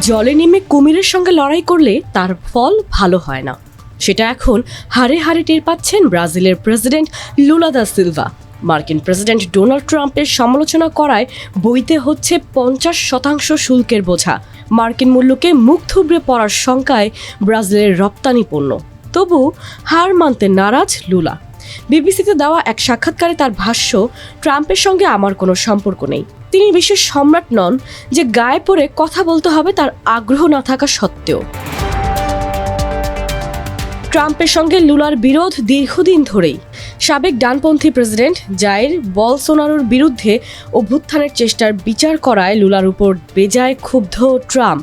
জলে নেমে কুমিরের সঙ্গে লড়াই করলে তার ফল ভালো হয় না, সেটা এখন হাড়ে হাড়ে টের পাচ্ছেন ব্রাজিলের প্রেসিডেন্ট লুলা দা সিলভা। মার্কিন প্রেসিডেন্ট ডোনাল্ড ট্রাম্পের সমালোচনা করায় বইতে হচ্ছে 50% শুল্কের বোঝা। মার্কিন মূল্যকে মুখ থুবড়ে পড়ার শঙ্কায় ব্রাজিলের রপ্তানি পণ্য। তবু হার মানতে নারাজ লুলা। বিবিসিতে দেওয়া এক সাক্ষাৎকারে তার ভাষ্য, ট্রাম্পের সঙ্গে আমার কোনো সম্পর্ক নেই। তিনি বিশ্বের সম্রাট নন যে গায়ে পড়ে কথা বলতে হবে তার আগ্রহ না থাকা সত্ত্বেও। ট্রাম্পের সঙ্গে লুলার বিরোধ দীর্ঘদিন ধরেই। সাবেক ডানপন্থী প্রেসিডেন্ট জাইর বলসোনারোর বিরুদ্ধে অভ্যুত্থানের চেষ্টার বিচার করায় লুলার উপর বেজায় ক্ষুব্ধ ট্রাম্প।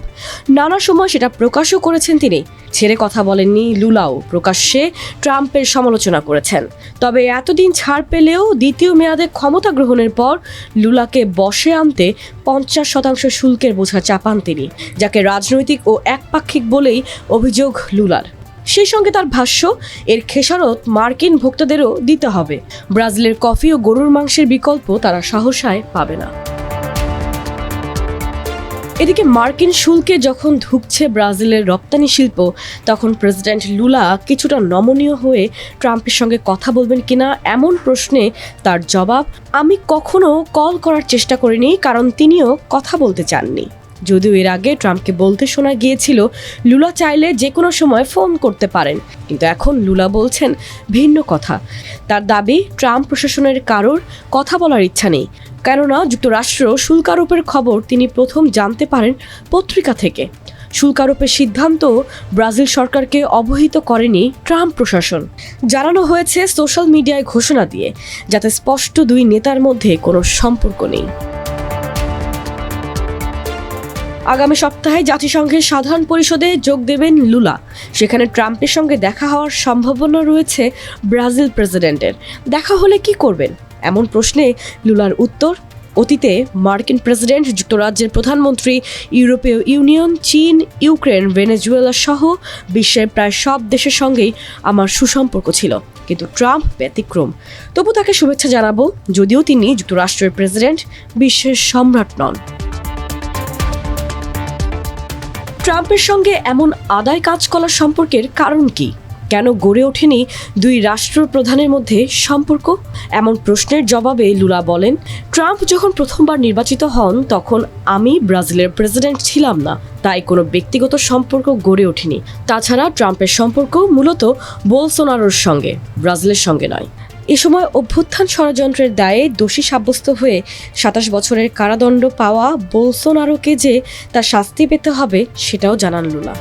নানা সময় সেটা প্রকাশও করেছেন তিনি। ছেড়ে কথা বলেননি লুলাও, প্রকাশ্যে ট্রাম্পের সমালোচনা করেছেন। তবে এতদিন ছাড় পেলেও দ্বিতীয় মেয়াদে ক্ষমতা গ্রহণের পর লুলাকে বশে আনতে 50% শুল্কের বোঝা চাপান তিনি, যাকে রাজনৈতিক ও একপাক্ষিক বলেই অভিযোগ লুলার। সেই সঙ্গে তার ভাষ্য, এর খেসারত মার্কিন ভোক্তাদেরও দিতে হবে। ব্রাজিলের কফি ও গরুর মাংসের বিকল্প তারা সহসায় পাবে না। এদিকে মার্কিন শুল্কে যখন ধুঁকছে ব্রাজিলের রপ্তানি শিল্প, তখন প্রেসিডেন্ট লুলা কিছুটা নমনীয় হয়ে ট্রাম্পের সঙ্গে কথা বলবেন কিনা এমন প্রশ্নে তার জবাব, আমি কখনো কল করার চেষ্টা করিনি, কারণ তিনিও কথা বলতে চাননি। যদিও এর আগে ট্রাম্পকে বলতে শোনা গিয়েছিল লুলা চাইলে যে কোনো সময় ফোন করতে পারেন, কিন্তু এখন লুলা বলছেন ভিন্ন কথা। তার দাবি, ট্রাম্প প্রশাসনের কারোর কথা বলার ইচ্ছা নেই, কেননা যুক্তরাষ্ট্র শুল্ক আরোপের খবর তিনি প্রথম জানতে পারেন পত্রিকা থেকে। শুল্ক আরোপের সিদ্ধান্ত ব্রাজিল সরকারকে অবহিত করেনি ট্রাম্প প্রশাসন। জানানো হয়েছে সোশ্যাল মিডিয়ায় ঘোষণা দিয়ে, যাতে স্পষ্ট দুই নেতার মধ্যে কোনো সম্পর্ক নেই। আগামী সপ্তাহে জাতিসংঘের সাধারণ পরিষদে যোগ দেবেন লুলা। সেখানে ট্রাম্পের সঙ্গে দেখা হওয়ার সম্ভাবনা রয়েছে ব্রাজিল প্রেসিডেন্টের। দেখা হলে কি করবেন, এমন প্রশ্নে লুলার উত্তর, অতীতে মার্কিন প্রেসিডেন্ট, যুক্তরাজ্যের প্রধানমন্ত্রী, ইউরোপীয় ইউনিয়ন, চীন, ইউক্রেন, ভেনেজুয়েলা সহ বিশ্বের প্রায় সব দেশের সঙ্গেই আমার সুসম্পর্ক ছিল, কিন্তু ট্রাম্প ব্যতিক্রম। তবু তাকে শুভেচ্ছা জানাবো, যদিও তিনি যুক্তরাষ্ট্রের প্রেসিডেন্ট, বিশ্বের সম্রাট নন। ট্রাম্পের সঙ্গে এমন আদায় কাজ করার সম্পর্কের কারণ কি? কেন গড়ে ওঠেনি দুই রাষ্ট্রপ্রধানের মধ্যে সম্পর্ক? এমন প্রশ্নের জবাবে লুলা বলেন, ট্রাম্প যখন প্রথমবার নির্বাচিত হন তখন আমি ব্রাজিলের প্রেসিডেন্ট ছিলাম না, তাই কোনো ব্যক্তিগত সম্পর্ক গড়ে ওঠেনি। তাছাড়া ট্রাম্পের সম্পর্ক মূলত বলসোনারোর সঙ্গে, ব্রাজিলের সঙ্গে নয়। এ সময় অভ্যুত্থান ষড়যন্ত্রের দায়ে দোষী সাব্যস্ত হয়ে 27 বছরের কারাদণ্ড পাওয়া বলসোনারোকে যে তার শাস্তি পেতে হবে, সেটাও জানান লুলা।